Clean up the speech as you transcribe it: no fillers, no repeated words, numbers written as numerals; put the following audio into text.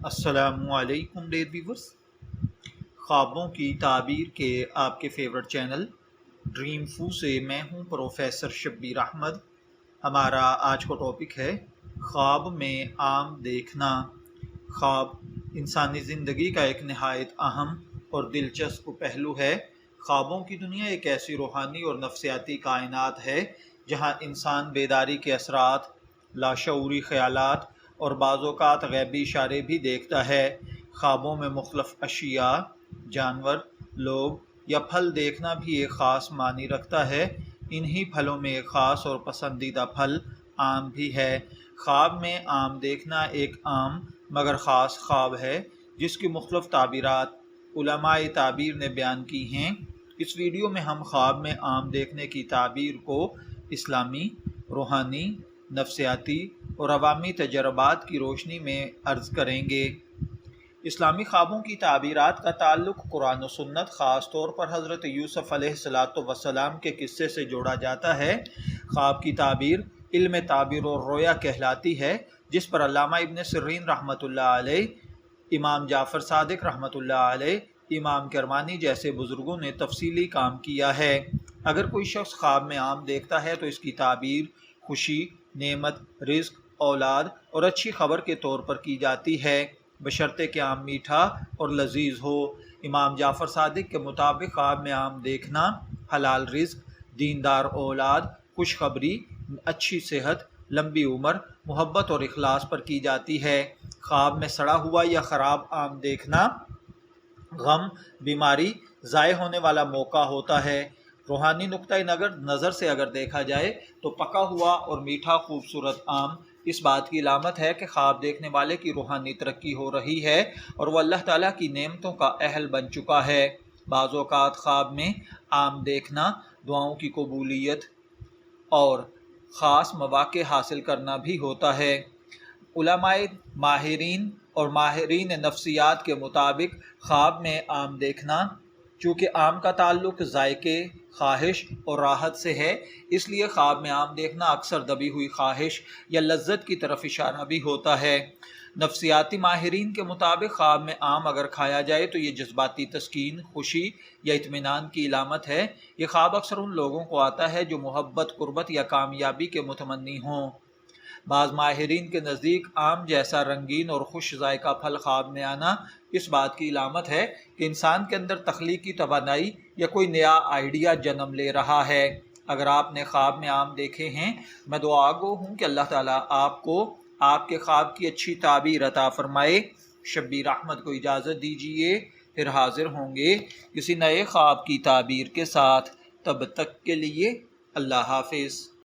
السلام علیکم dear viewers, خوابوں کی تعبیر کے آپ کے فیورٹ چینل ڈریم فو سے میں ہوں پروفیسر شبیر احمد۔ ہمارا آج کا ٹاپک ہے خواب میں عام دیکھنا۔ خواب انسانی زندگی کا ایک نہایت اہم اور دلچسپ پہلو ہے۔ خوابوں کی دنیا ایک ایسی روحانی اور نفسیاتی کائنات ہے جہاں انسان بیداری کے اثرات، لاشعوری خیالات اور بعض اوقات غیبی اشارے بھی دیکھتا ہے۔ خوابوں میں مختلف اشیاء، جانور، لوگ یا پھل دیکھنا بھی ایک خاص معنی رکھتا ہے۔ انہی پھلوں میں ایک خاص اور پسندیدہ پھل آم بھی ہے۔ خواب میں آم دیکھنا ایک عام مگر خاص خواب ہے جس کی مختلف تعبیرات علماء تعبیر نے بیان کی ہیں۔ اس ویڈیو میں ہم خواب میں آم دیکھنے کی تعبیر کو اسلامی، روحانی، نفسیاتی اور عوامی تجربات کی روشنی میں عرض کریں گے۔ اسلامی خوابوں کی تعبیرات کا تعلق قرآن و سنت، خاص طور پر حضرت یوسف علیہ السلام کے قصے سے جوڑا جاتا ہے۔ خواب کی تعبیر علم تعبیر اور رویا کہلاتی ہے، جس پر علامہ ابن سیرین رحمۃ اللہ علیہ، امام جعفر صادق رحمۃ اللہ علیہ، امام کرمانی جیسے بزرگوں نے تفصیلی کام کیا ہے۔ اگر کوئی شخص خواب میں آم دیکھتا ہے تو اس کی تعبیر خوشی، نعمت، رزق، اولاد اور اچھی خبر کے طور پر کی جاتی ہے، بشرطے کہ آم میٹھا اور لذیذ ہو۔ امام جعفر صادق کے مطابق خواب میں آم دیکھنا حلال رزق، دیندار اولاد، خوشخبری، اچھی صحت، لمبی عمر، محبت اور اخلاص پر کی جاتی ہے۔ خواب میں سڑا ہوا یا خراب آم دیکھنا غم، بیماری، ضائع ہونے والا موقع ہوتا ہے۔ روحانی نقطۂ نظر سے اگر دیکھا جائے تو پکا ہوا اور میٹھا خوبصورت آم اس بات کی علامت ہے کہ خواب دیکھنے والے کی روحانی ترقی ہو رہی ہے اور وہ اللہ تعالیٰ کی نعمتوں کا اہل بن چکا ہے۔ بعض اوقات خواب میں آم دیکھنا دعاؤں کی قبولیت اور خاص مواقع حاصل کرنا بھی ہوتا ہے۔ علماء ماہرین اور ماہرین نفسیات کے مطابق خواب میں آم دیکھنا، چونکہ آم کا تعلق ذائقے، خواہش اور راحت سے ہے، اس لیے خواب میں آم دیکھنا اکثر دبی ہوئی خواہش یا لذت کی طرف اشارہ بھی ہوتا ہے۔ نفسیاتی ماہرین کے مطابق خواب میں آم اگر کھایا جائے تو یہ جذباتی تسکین، خوشی یا اطمینان کی علامت ہے۔ یہ خواب اکثر ان لوگوں کو آتا ہے جو محبت، قربت یا کامیابی کے متمنی ہوں۔ بعض ماہرین کے نزدیک آم جیسا رنگین اور خوش ذائقہ پھل خواب میں آنا اس بات کی علامت ہے کہ انسان کے اندر تخلیقی توانائی یا کوئی نیا آئیڈیا جنم لے رہا ہے۔ اگر آپ نے خواب میں آم دیکھے ہیں، میں دعا گو ہوں کہ اللہ تعالیٰ آپ کو آپ کے خواب کی اچھی تعبیر عطا فرمائے۔ شبیر احمد کو اجازت دیجیے، پھر حاضر ہوں گے کسی نئے خواب کی تعبیر کے ساتھ۔ تب تک کے لیے اللہ حافظ۔